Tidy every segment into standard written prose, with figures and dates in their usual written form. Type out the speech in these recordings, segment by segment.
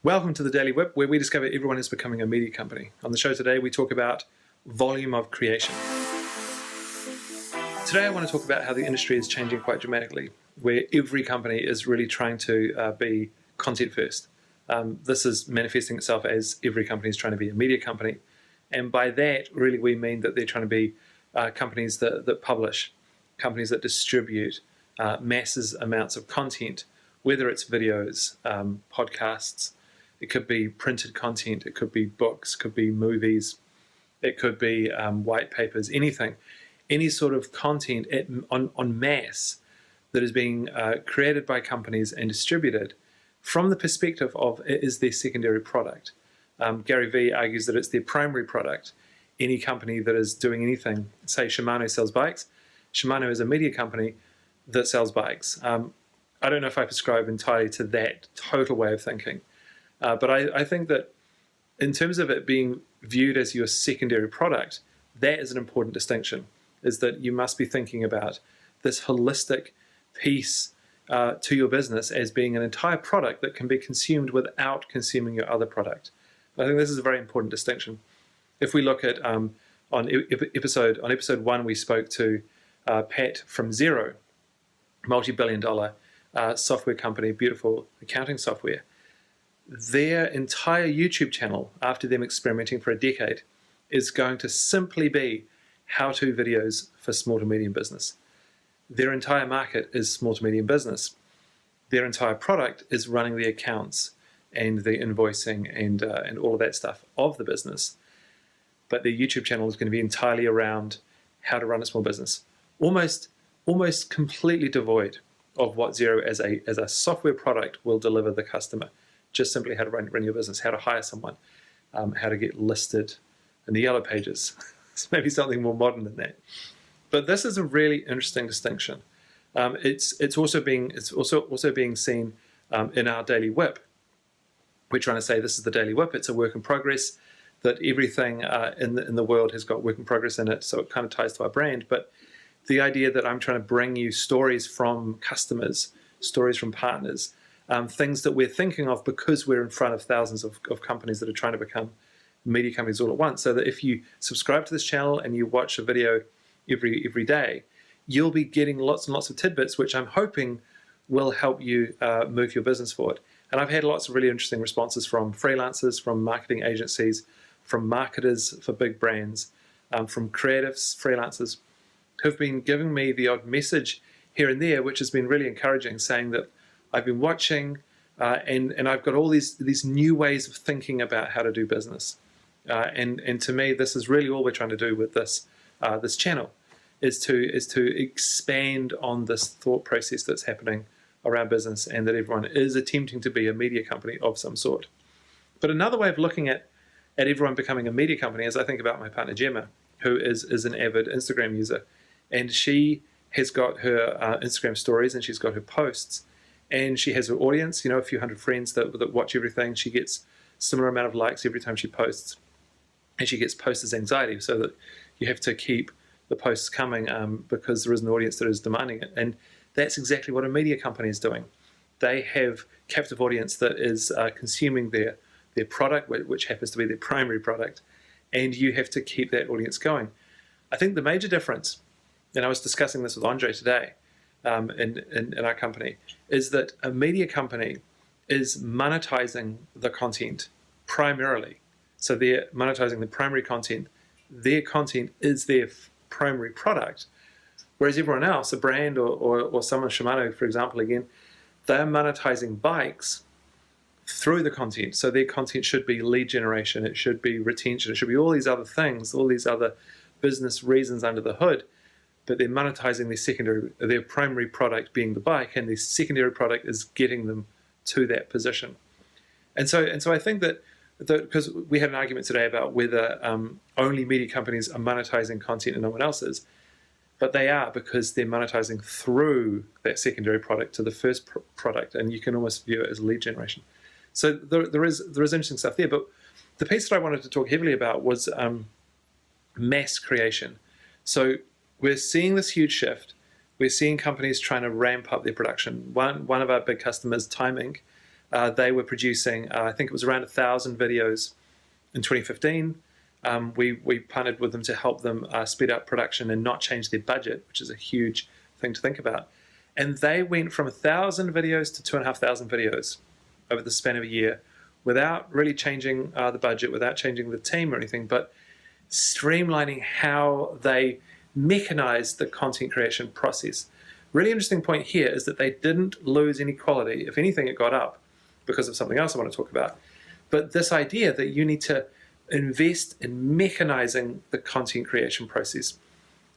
Welcome to the Daily WIP, where we discover everyone is becoming a media company. On the show today, we talk about volume of creation. Today, I want to talk about how the industry is changing quite dramatically, where every company is really trying to be content first. This is manifesting itself as every company is trying to be a media company. And by that, really, we mean that they're trying to be companies that publish, companies that distribute masses amounts of content, whether it's videos, podcasts. It could be printed content, it could be books, could be movies, it could be white papers, anything. Any sort of content on mass that is being created by companies and distributed from the perspective of it is their secondary product. Gary Vee argues that it's their primary product. Any company that is doing anything, say Shimano sells bikes, Shimano is a media company that sells bikes. I don't know if I prescribe entirely to that total way of thinking. But I think that in terms of it being viewed as your secondary product, that is an important distinction, is that you must be thinking about this holistic piece to your business as being an entire product that can be consumed without consuming your other product. I think this is a very important distinction. If we look at on episode 1, we spoke to Pat from Xero, multi-billion-dollar software company, beautiful accounting software. Their entire YouTube channel, after them experimenting for a decade, is going to simply be how-to videos for small to medium business. Their entire market is small to medium business. Their entire product is running the accounts and the invoicing and all of that stuff of the business. But their YouTube channel is going to be entirely around how to run a small business, almost completely devoid of what Xero as a software product will deliver the customer. Just simply how to run your business, how to hire someone, how to get listed in the yellow pages. It's maybe something more modern than that. But this is a really interesting distinction. It's also being seen in our daily WIP. We're trying to say this is the daily WIP. It's a work in progress. That everything in the world has got work in progress in it, so it kind of ties to our brand. But the idea that I'm trying to bring you stories from customers, stories from partners. Things that we're thinking of because we're in front of thousands of companies that are trying to become media companies all at once. So that if you subscribe to this channel and you watch a video every day, you'll be getting lots and lots of tidbits, which I'm hoping will help you move your business forward. And I've had lots of really interesting responses from freelancers, from marketing agencies, from marketers for big brands, from creatives, freelancers, who've been giving me the odd message here and there, which has been really encouraging, saying that I've been watching and I've got all these new ways of thinking about how to do business. And to me, this is really all we're trying to do with this channel, is to expand on this thought process that's happening around business, and that everyone is attempting to be a media company of some sort. But another way of looking at everyone becoming a media company is I think about my partner Gemma, who is an avid Instagram user, and she has got her Instagram stories and she's got her posts. And she has her audience, a few hundred friends that watch everything. She gets similar amount of likes every time she posts. And she gets posters anxiety, so that you have to keep the posts coming because there is an audience that is demanding it. And that's exactly what a media company is doing. They have captive audience that is consuming their product, which happens to be their primary product. And you have to keep that audience going. I think the major difference, and I was discussing this with Andre today, in our company, is that a media company is monetizing the content primarily. So they're monetizing the primary content. Their content is their primary product. Whereas everyone else, a brand or someone, Shimano, for example, again, they're monetizing bikes through the content. So their content should be lead generation, it should be retention, it should be all these other things, all these other business reasons under the hood. But they're monetizing their primary product being the bike, and their secondary product is getting them to that position. And so I think that because we had an argument today about whether only media companies are monetizing content and no one else is, but they are, because they're monetizing through that secondary product to the first product, and you can almost view it as lead generation. So there is interesting stuff there. But the piece that I wanted to talk heavily about was mass creation. So we're seeing this huge shift. We're seeing companies trying to ramp up their production. One of our big customers, Time Inc., They were producing, I think it was around 1,000 videos in 2015. We partnered with them to help them speed up production and not change their budget, which is a huge thing to think about. And they went from 1,000 videos to 2,500 videos over the span of a year without really changing the budget, without changing the team or anything, but streamlining how they mechanized the content creation process. Really interesting point here is that they didn't lose any quality. If anything, it got up because of something else I want to talk about. But this idea that you need to invest in mechanizing the content creation process,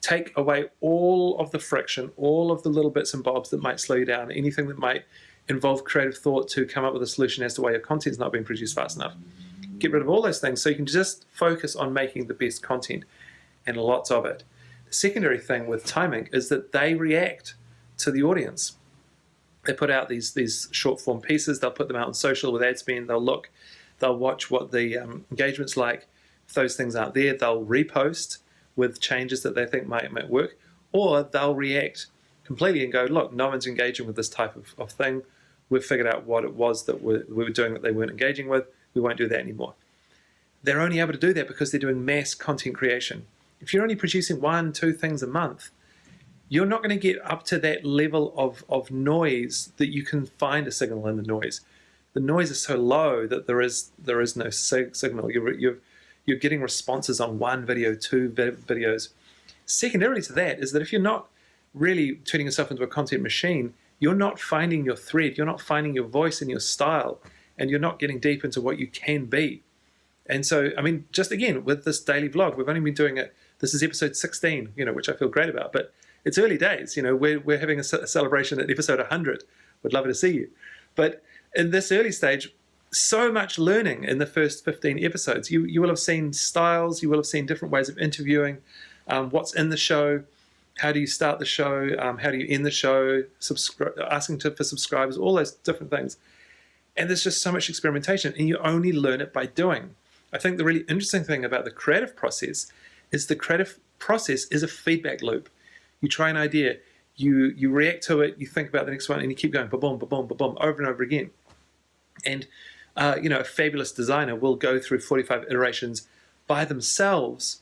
take away all of the friction, all of the little bits and bobs that might slow you down, anything that might involve creative thought to come up with a solution as to why your content's not being produced fast enough. Get rid of all those things so you can just focus on making the best content, and lots of it. The secondary thing with timing is that they react to the audience. They put out these short form pieces, they'll put them out on social with ad spend, they'll watch what the engagement's like. If those things aren't there, they'll repost with changes that they think might work, or they'll react completely and go, look, no one's engaging with this type of thing. We've figured out what it was that we were doing that they weren't engaging with. We won't do that anymore. They're only able to do that because they're doing mass content creation. If you're only producing 1-2 things a month, you're not going to get up to that level of noise that you can find a signal in the noise. The noise is so low that there is no signal. You're getting responses on 1 video, 2 videos. Secondarily to that is that if you're not really turning yourself into a content machine, you're not finding your thread, you're not finding your voice and your style, and you're not getting deep into what you can be. And so, I mean, just again, with this daily vlog, we've only been doing it, this is episode 16, which I feel great about, but it's early days. We're having a celebration at episode 100. Would love to see you. But in this early stage, so much learning in the first 15 episodes. You will have seen styles, you will have seen different ways of interviewing, what's in the show, how do you start the show, how do you end the show, asking for subscribers, all those different things. And there's just so much experimentation, and you only learn it by doing. I think the really interesting thing about the creative process is the creative process is a feedback loop. You try an idea, you react to it, you think about the next one, and you keep going, ba-boom, ba-boom, ba-boom, over and over again. And a fabulous designer will go through 45 iterations by themselves,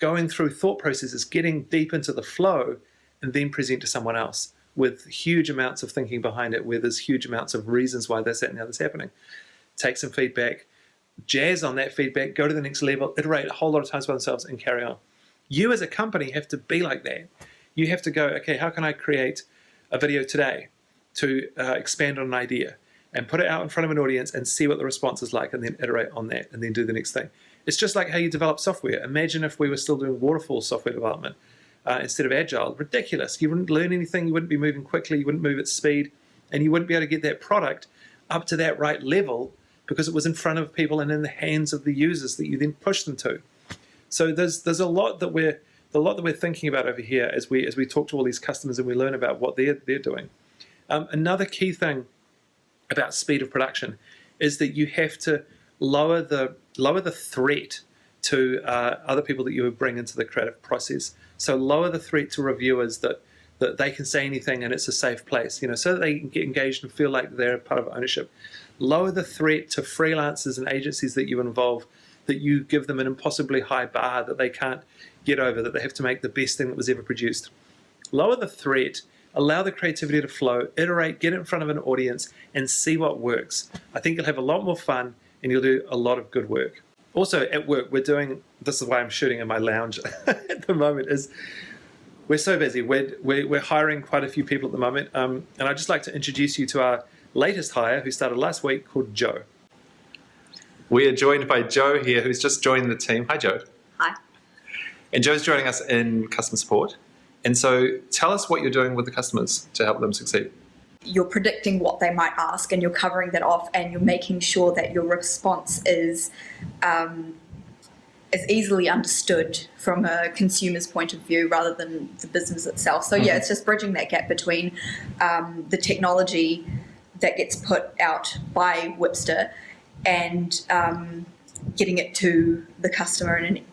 going through thought processes, getting deep into the flow, and then present to someone else with huge amounts of thinking behind it, where there's huge amounts of reasons why this, that, and the other's happening. Take some feedback, jazz on that feedback, go to the next level, iterate a whole lot of times by themselves, and carry on. You as a company have to be like that. You have to go, okay, how can I create a video today to expand on an idea and put it out in front of an audience and see what the response is like, and then iterate on that and then do the next thing. It's just like how you develop software. Imagine if we were still doing waterfall software development instead of agile. Ridiculous. You wouldn't learn anything, you wouldn't be moving quickly, you wouldn't move at speed, and you wouldn't be able to get that product up to that right level because it was in front of people and in the hands of the users that you then push them to. So there's a lot that we're thinking about over here as we talk to all these customers and we learn about what they're doing. Another key thing about speed of production is that you have to lower the threat to other people that you would bring into the creative process. So lower the threat to reviewers that they can say anything and it's a safe place, so that they can get engaged and feel like they're part of ownership. Lower the threat to freelancers and agencies that you involve, that you give them an impossibly high bar that they can't get over, that they have to make the best thing that was ever produced. Lower the threat, allow the creativity to flow, iterate, get it in front of an audience, and see what works. I think you'll have a lot more fun and you'll do a lot of good work. Also at work, this is why I'm shooting in my lounge at the moment, is we're so busy. We're hiring quite a few people at the moment, and I'd just like to introduce you to our latest hire who started last week, called Joe. We are joined by Joe here, who's just joined the team. Hi, Joe. Hi. And Joe's joining us in customer support. And so tell us what you're doing with the customers to help them succeed. You're predicting what they might ask and you're covering that off, and you're making sure that your response is easily understood from a consumer's point of view rather than the business itself. So yeah, it's just bridging that gap between the technology that gets put out by Whipster and getting it to the customer in an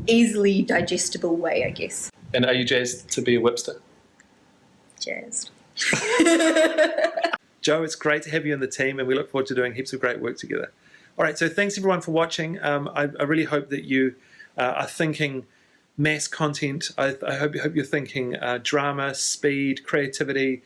easily digestible way, I guess. And are you jazzed to be a Whipster? Jazzed. Joe, it's great to have you in the team, and we look forward to doing heaps of great work together. All right, so thanks everyone for watching. I really hope that you are thinking mass content. I hope you're thinking drama, speed, creativity,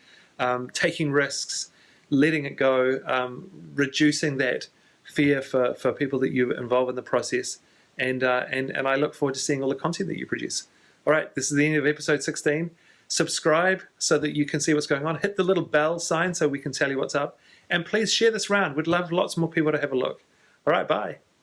taking risks, letting it go, reducing that fear for people that you involve in the process, and I look forward to seeing all the content that you produce. All right, this is the end of episode 16. Subscribe so that you can see what's going on. Hit the little bell sign so we can tell you what's up. And please share this around. We'd love lots more people to have a look. All right, bye.